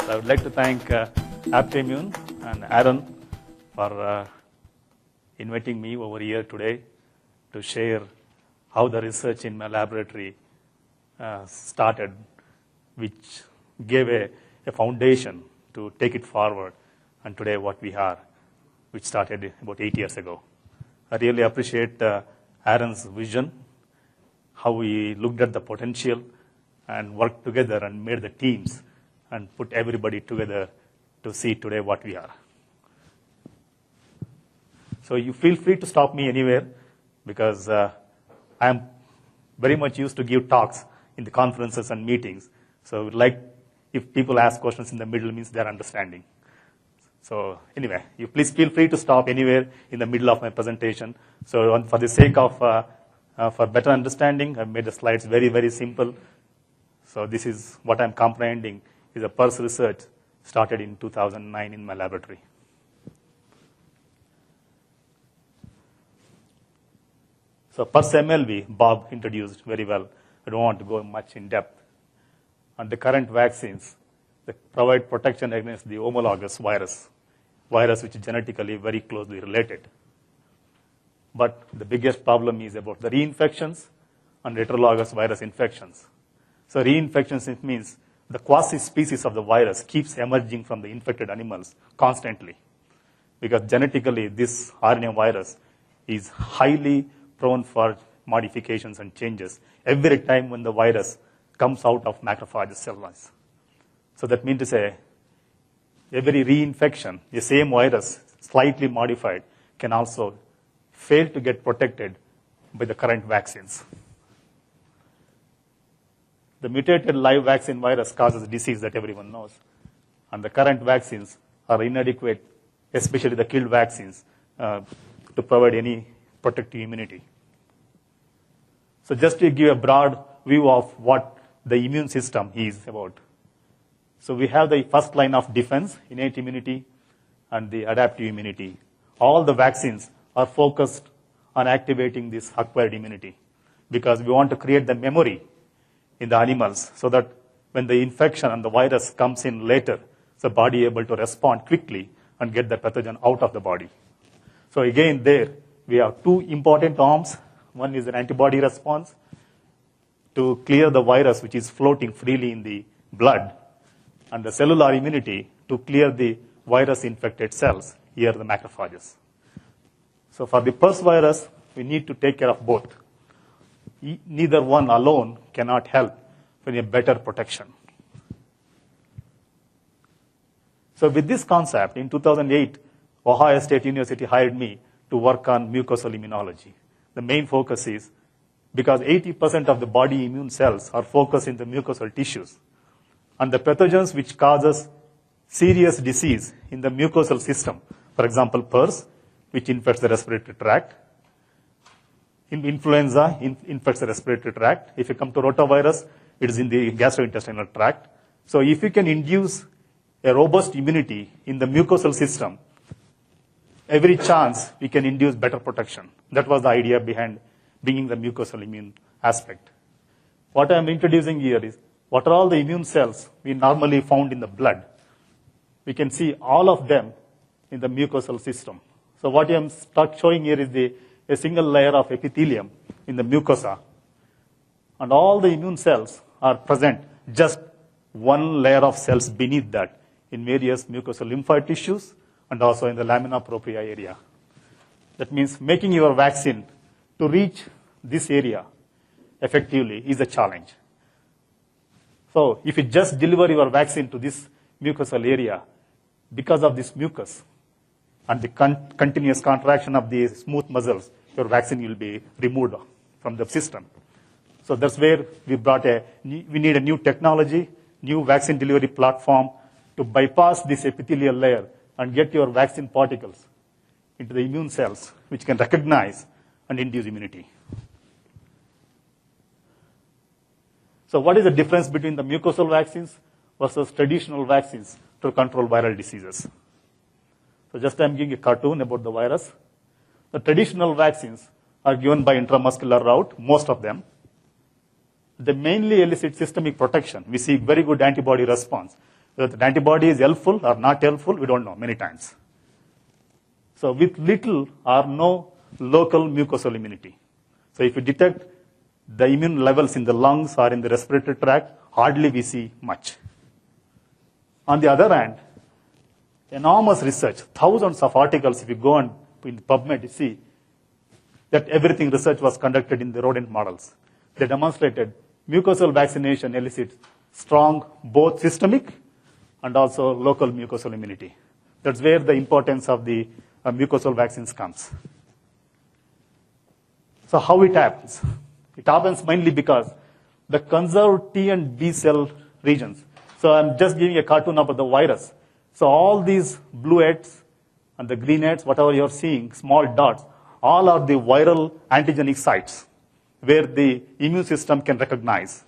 So I would like to thank Aptimmune and Aaron for inviting me over here today to share how the research in my laboratory started, which gave a foundation to take it forward, and today what we are, which started about 8 years ago. I really appreciate Aaron's vision, how we looked at the potential and worked together and made the teams and put everybody together to see today what we are. So you feel free to stop me anywhere, because I am very much used to give talks in the conferences and meetings. So I would like, if people ask questions in the middle, means they're understanding. So anyway, you please feel free to stop anywhere in the middle of my presentation. So for the sake of, for better understanding, I've made the slides very, very simple. So this is what I'm comprehending is a PRRS research started in 2009 in my laboratory. So PRRS MLV, Bob introduced very well. I don't want to go much in depth. And the current vaccines, they provide protection against the homologous virus which is genetically very closely related. But the biggest problem is about the reinfections and heterologous virus infections. So reinfections, it means the quasi-species of the virus keeps emerging from the infected animals constantly, because genetically this RNA virus is highly prone for modifications and changes every time when the virus comes out of macrophage cell lines. So that means to say, every reinfection, the same virus, slightly modified, can also fail to get protected by the current vaccines. The mutated live vaccine virus causes disease that everyone knows. And the current vaccines are inadequate, especially the killed vaccines, to provide any protective immunity. So just to give a broad view of what the immune system is about. So we have the first line of defense, innate immunity, and the adaptive immunity. All the vaccines are focused on activating this acquired immunity, because we want to create the memory in the animals so that when the infection and the virus comes in later, the body is able to respond quickly and get the pathogen out of the body. So again there, we have two important arms. One is an antibody response to clear the virus which is floating freely in the blood, and the cellular immunity to clear the virus-infected cells, here the macrophages. So for the PRRS virus, we need to take care of both. Neither one alone cannot help for a better protection. So with this concept, in 2008, Ohio State University hired me to work on mucosal immunology. The main focus is, because 80% of the body immune cells are focused in the mucosal tissues, and the pathogens which causes serious disease in the mucosal system, for example, PRRS, which infects the respiratory tract. Influenza infects the respiratory tract. If you come to rotavirus, it is in the gastrointestinal tract. So if you can induce a robust immunity in the mucosal system, every chance we can induce better protection. That was the idea behind bringing the mucosal immune aspect. What I'm introducing here is, what are all the immune cells we normally found in the blood? We can see all of them in the mucosal system. So what I'm showing here is a single layer of epithelium in the mucosa. And all the immune cells are present, just one layer of cells beneath that in various mucosal lymphoid tissues and also in the lamina propria area. That means making your vaccine to reach this area effectively is a challenge. So if you just deliver your vaccine to this mucosal area, because of this mucus and the continuous contraction of the smooth muscles, your vaccine will be removed from the system. So that's where we need a new technology, new vaccine delivery platform to bypass this epithelial layer and get your vaccine particles into the immune cells, which can recognize and induce immunity. So what is the difference between the mucosal vaccines versus traditional vaccines to control viral diseases? So just I'm giving a cartoon about the virus. The traditional vaccines are given by intramuscular route, most of them. They mainly elicit systemic protection. We see very good antibody response. Whether the antibody is helpful or not helpful, we don't know many times. So with little or no local mucosal immunity. So if we detect the immune levels in the lungs or in the respiratory tract, hardly we see much. On the other hand, enormous research, thousands of articles, if you go on in PubMed, you see that everything research was conducted in the rodent models. They demonstrated mucosal vaccination elicits strong both systemic and also local mucosal immunity. That's where the importance of the mucosal vaccines comes. So how it happens? It happens mainly because the conserved T and B cell regions. So I'm just giving a cartoon about the virus. So all these blue heads and the green heads, whatever you're seeing, small dots, all are the viral antigenic sites where the immune system can recognize.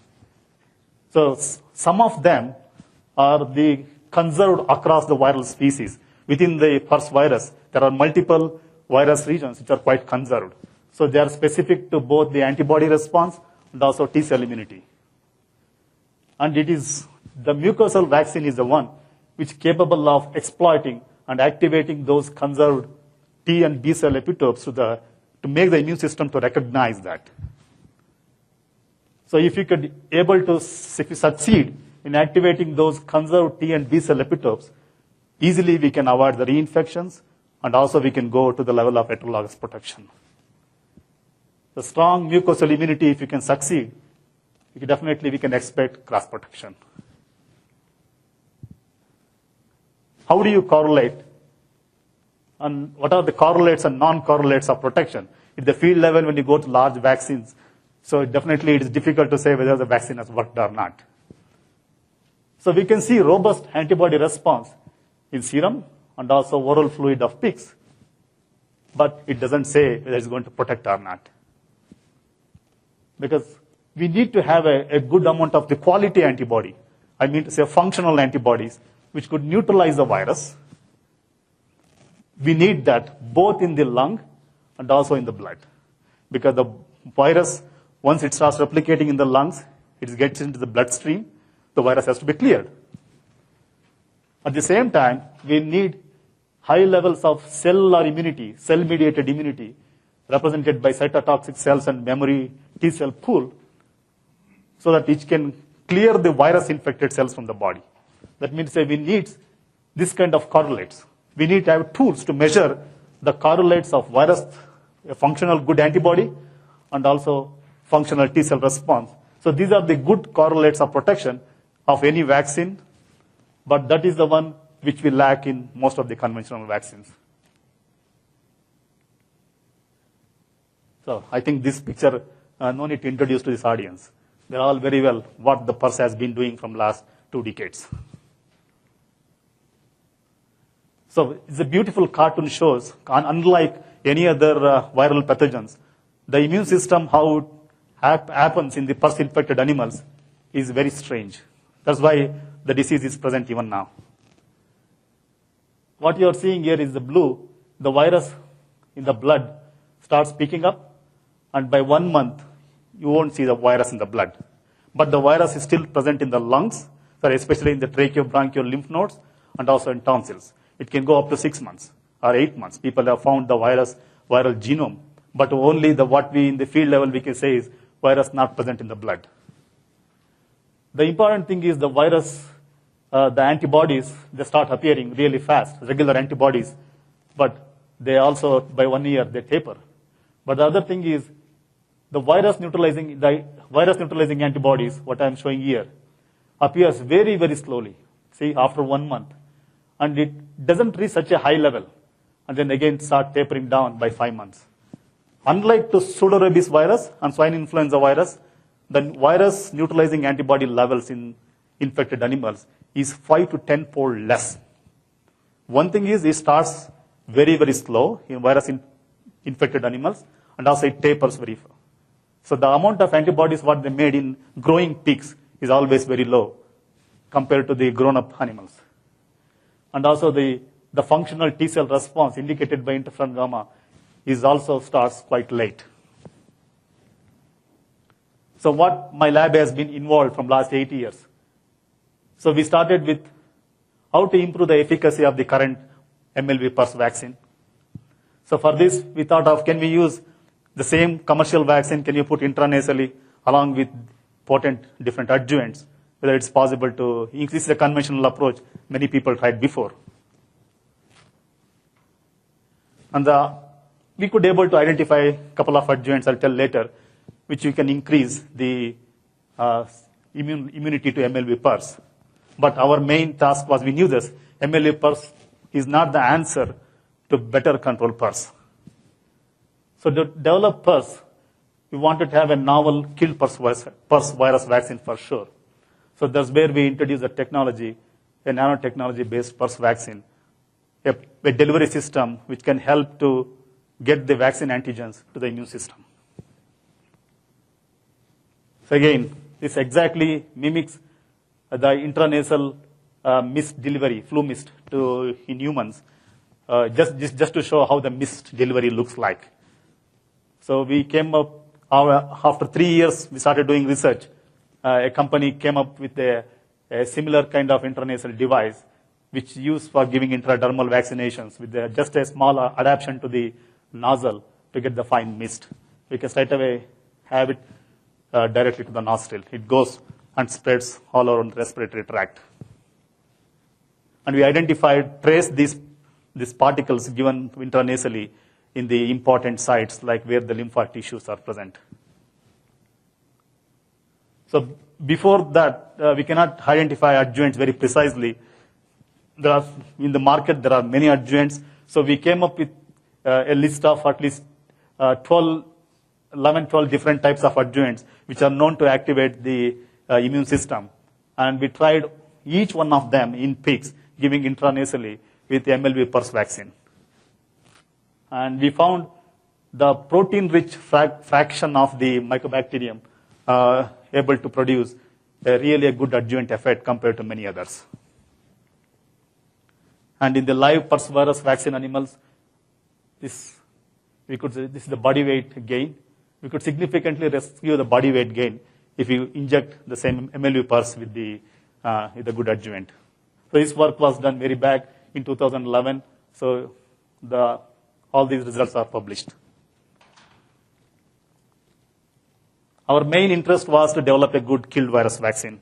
So some of them are the conserved across the viral species. Within the first virus, there are multiple virus regions which are quite conserved. So they are specific to both the antibody response and also T cell immunity. And it is the mucosal vaccine is the one which is capable of exploiting and activating those conserved T and B cell epitopes to make the immune system to recognize that. So if you succeed in activating those conserved T and B cell epitopes, easily we can avoid the reinfections, and also we can go to the level of heterologous protection. The strong mucosal immunity, if you can succeed, definitely we can expect cross protection. How do you correlate? And what are the correlates and non-correlates of protection? At the field level, when you go to large vaccines, so definitely it is difficult to say whether the vaccine has worked or not. So we can see robust antibody response in serum and also oral fluid of pigs, but it doesn't say whether it's going to protect or not. Because we need to have a good amount of the quality antibody. I mean to say functional antibodies, which could neutralize the virus. We need that both in the lung and also in the blood. Because the virus, once it starts replicating in the lungs, it gets into the bloodstream, the virus has to be cleared. At the same time, we need high levels of cellular immunity, cell-mediated immunity, represented by cytotoxic cells and memory T cell pool, so that it can clear the virus-infected cells from the body. That means we need this kind of correlates. We need to have tools to measure the correlates of virus, a functional good antibody, and also functional T cell response. So these are the good correlates of protection of any vaccine, but that is the one which we lack in most of the conventional vaccines. So I think this picture, no need to introduce to this audience. They're all very well what the PRRS has been doing from last 2 decades. So it's a beautiful cartoon shows, unlike any other viral pathogens, the immune system, how it happens in the PRRS infected animals is very strange. That's why the disease is present even now. What you're seeing here is the blue, the virus in the blood starts picking up, and by 1 month, you won't see the virus in the blood. But the virus is still present in the lungs, especially in the tracheobronchial lymph nodes, and also in tonsils. It can go up to 6 months or 8 months. People have found the viral genome, but only what we in the field level we can say is virus not present in the blood. The important thing is the virus, the antibodies, they start appearing really fast, regular antibodies, but they also, by 1 year, they taper. But the other thing is the virus neutralizing antibodies, what I'm showing here, appears very, very slowly, see, after 1 month. And it doesn't reach such a high level, and then again start tapering down by 5 months. Unlike the pseudorabies virus and swine influenza virus, the virus neutralizing antibody levels in infected animals is 5 to 10-fold less. One thing is it starts very, very slow in virus infected animals, and also it tapers very fast. So the amount of antibodies what they made in growing pigs is always very low compared to the grown-up animals. And also the functional T cell response indicated by interferon gamma is also starts quite late. So what my lab has been involved from last 8 years. So we started with how to improve the efficacy of the current MLV-PRRS vaccine. So for this, we thought of, can we use the same commercial vaccine, can you put intranasally along with potent different adjuvants, whether it's possible to increase the conventional approach many people tried before. And we could able to identify a couple of adjuvants, I'll tell later, which you can increase the immunity to MLV-PRRS. But our main task was, we knew this, MLV-PRRS is not the answer to better control PRRS. So to develop PRRS, we wanted to have a novel killed PRRS virus vaccine for sure. So that's where we introduced the technology, a nanotechnology-based PRRS vaccine, a delivery system which can help to get the vaccine antigens to the immune system. So again, this exactly mimics the intranasal mist delivery, flu mist in humans, just to show how the mist delivery looks like. So we came up, after 3 years, we started doing research. A company came up with a similar kind of intranasal device, which used for giving intradermal vaccinations with just a small adaptation to the nozzle to get the fine mist. We can straight away have it directly to the nostril. It goes and spreads all around the respiratory tract. And we traced these particles given intranasally in the important sites, like where the lymphoid tissues are present. So before that, we cannot identify adjuvants very precisely. In the market, there are many adjuvants. So we came up with a list of at least 12 different types of adjuvants, which are known to activate the immune system. And we tried each one of them in pigs, giving intranasally with the MLV-PRRS vaccine. And we found the protein-rich fraction of the mycobacterium able to produce really a good adjuvant effect compared to many others. And in the live PRRS virus vaccine animals, this is the body weight gain. We could significantly rescue the body weight gain if you inject the same MLV-PRRS with the good adjuvant. So this work was done very back in 2011. So all these results are published. Our main interest was to develop a good killed virus vaccine.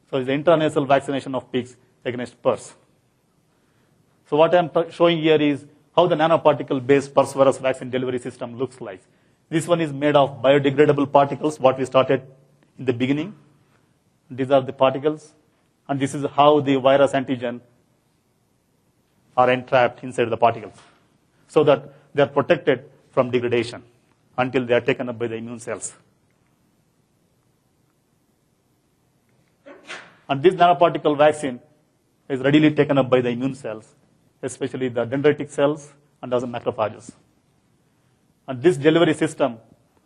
So it's the intranasal vaccination of pigs against PRRS. So what I'm showing here is how the nanoparticle-based PRRS virus vaccine delivery system looks like. This one is made of biodegradable particles, what we started in the beginning. These are the particles. And this is how the virus antigen are entrapped inside the particles, so that they are protected from degradation until they are taken up by the immune cells. And this nanoparticle vaccine is readily taken up by the immune cells, especially the dendritic cells and also macrophages. And this delivery system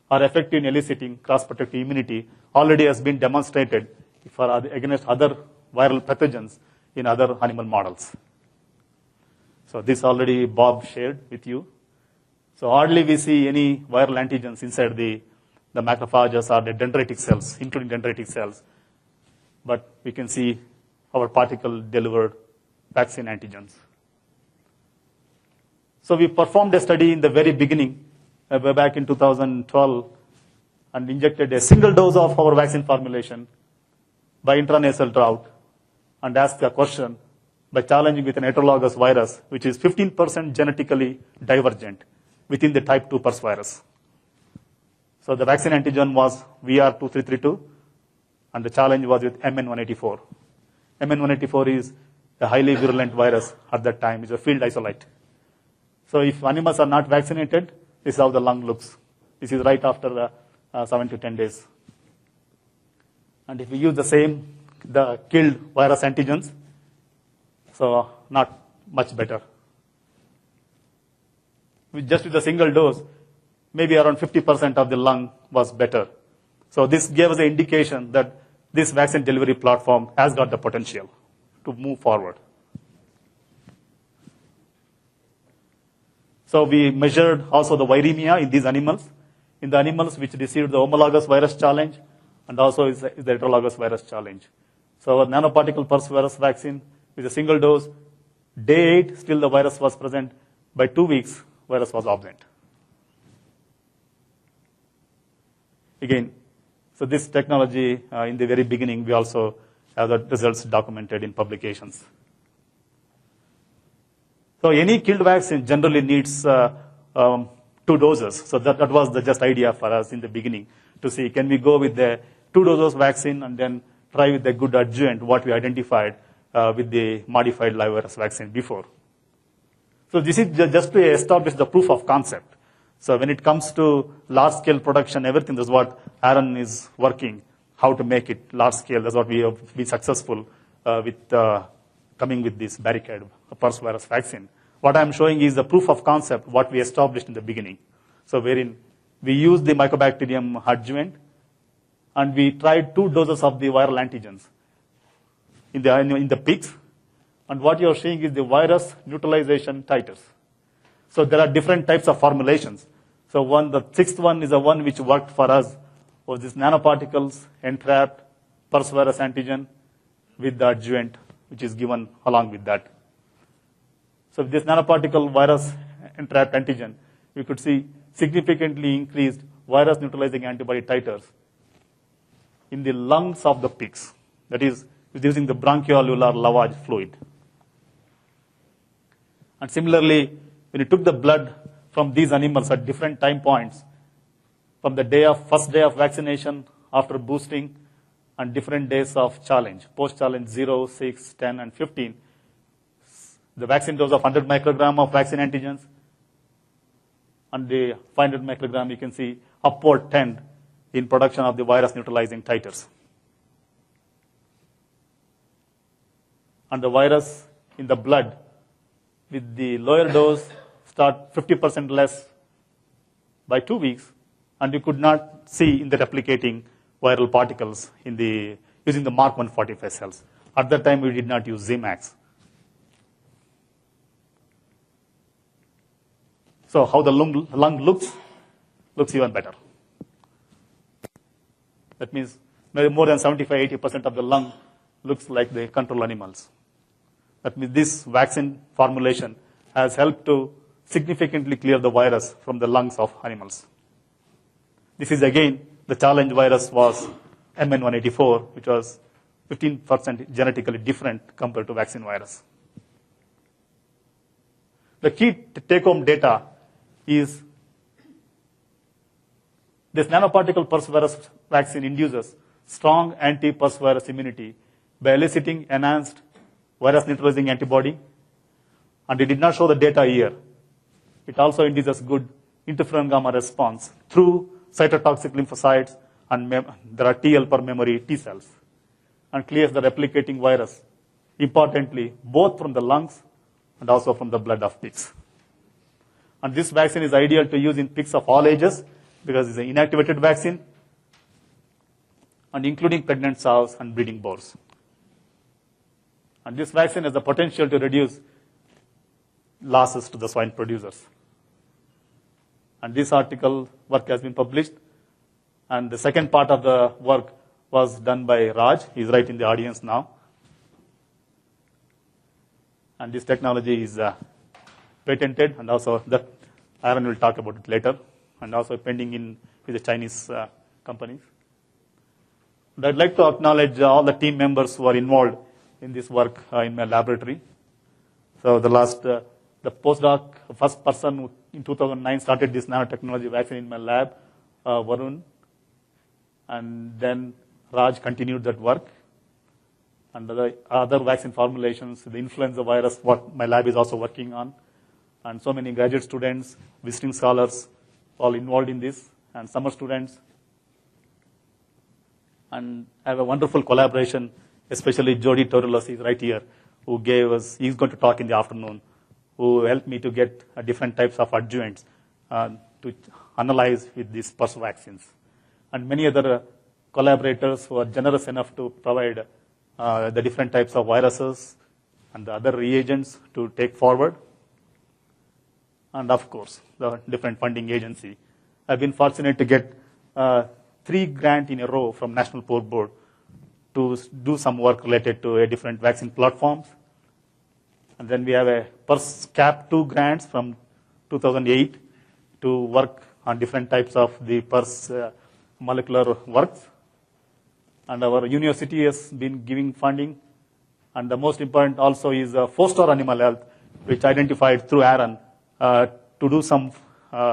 are effective in eliciting cross-protective immunity, already has been demonstrated against other viral pathogens in other animal models. So this already Bob shared with you. So hardly we see any viral antigens inside the macrophages or the dendritic cells, including dendritic cells. But we can see our particle-delivered vaccine antigens. So we performed a study in the very beginning, back in 2012, and injected a single dose of our vaccine formulation by intranasal route and asked a question by challenging with an heterologous virus, which is 15% genetically divergent within the type 2 PRRS virus. So the vaccine antigen was VR2332, and the challenge was with MN184. MN184 is a highly virulent virus at that time. It's a field isolate. So if animals are not vaccinated, this is how the lung looks. This is right after 7 to 10 days. And if we use the killed virus antigens, so not much better. Just with a single dose, maybe around 50% of the lung was better. So this gave us an indication that this vaccine delivery platform has got the potential to move forward. So we measured also the viremia in these animals, in the animals which received the homologous virus challenge, and also is the heterologous virus challenge. So our nanoparticle PRRS virus vaccine with a single dose. Day 8, still the virus was present. By 2 weeks, virus was absent. Again, so this technology, in the very beginning, we also have the results documented in publications. So any killed vaccine generally needs 2 doses. So that was the just idea for us in the beginning, to see, can we go with the 2 doses vaccine and then try with the good adjuvant, what we identified with the modified live virus vaccine before. So this is just to establish the proof of concept. So when it comes to large-scale production, everything, that's what Aaron is working, how to make it large-scale. That's what we have been successful with coming with this barricade PRRS virus vaccine. What I'm showing is the proof of concept, what we established in the beginning. So wherein we used the Mycobacterium adjuvant, and we tried 2 doses of the viral antigens in the pigs. And what you're seeing is the virus neutralization titers. So there are different types of formulations. So the 6th one is the one which worked for us, was this nanoparticles entrapped PRRS virus antigen with the adjuvant, which is given along with that. So with this nanoparticle virus entrapped antigen, we could see significantly increased virus neutralizing antibody titers in the lungs of the pigs. That is, using the bronchoalveolar lavage fluid. And similarly, when you took the blood from these animals at different time points, from the first day of vaccination, after boosting, and different days of challenge, post-challenge 0, 6, 10, and 15, the vaccine dose of 100 microgram of vaccine antigens, and the 500 microgram, you can see upward trend in production of the virus neutralizing titers. And the virus in the blood with the lower dose start 50% less by 2 weeks, and you could not see in the replicating viral particles using the Mark 145 cells. At that time, we did not use Zmax. So how the lung looks even better. That means maybe more than 75-80% of the lung looks like the control animals. That means this vaccine formulation has helped to significantly clear the virus from the lungs of animals. This is again, the challenge virus was MN184, which was 15% genetically different compared to vaccine virus. The key take-home data is this nanoparticle PRRS virus vaccine induces strong anti-PRRS virus immunity by eliciting enhanced virus neutralizing antibody. And it did not show the data here. It also induces good interferon gamma response through cytotoxic lymphocytes, and there are T helper memory T cells, and clears the replicating virus, importantly, both from the lungs and also from the blood of pigs. And this vaccine is ideal to use in pigs of all ages because it's an inactivated vaccine, and including pregnant sows and breeding boars. And this vaccine has the potential to reduce losses to the swine producers. And this article work has been published. And the second part of the work was done by Raj. He's right in the audience now. And this technology is patented, and also that Aaron will talk about it later, and also pending with the Chinese companies. And I'd like to acknowledge all the team members who are involved in this work in my laboratory. So the postdoc, first person who in 2009 started this nanotechnology vaccine in my lab, Varun, and then Raj continued that work. And the other vaccine formulations, the influenza virus, what my lab is also working on, and so many graduate students, visiting scholars, all involved in this, and summer students. And I have a wonderful collaboration, especially Jody Torulos is right here, who gave us, he's going to talk in the afternoon, who helped me to get different types of adjuvants to analyze with these PRRS vaccines. And many other collaborators who are generous enough to provide the different types of viruses and the other reagents to take forward. And of course, the different funding agency. I've been fortunate to get 3 grants in a row from National Pork Board to do some work related to different vaccine platforms And then we have a PRRS Cap 2 grants from 2008 to work on different types of the PRRS molecular works. And our university has been giving funding. And the most important also is 4-star animal health, which identified through Aaron to do some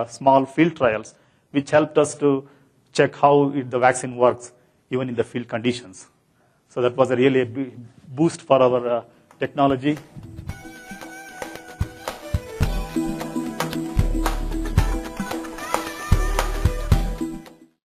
small field trials, which helped us to check how the vaccine works, even in the field conditions. So that was a really boost for our technology.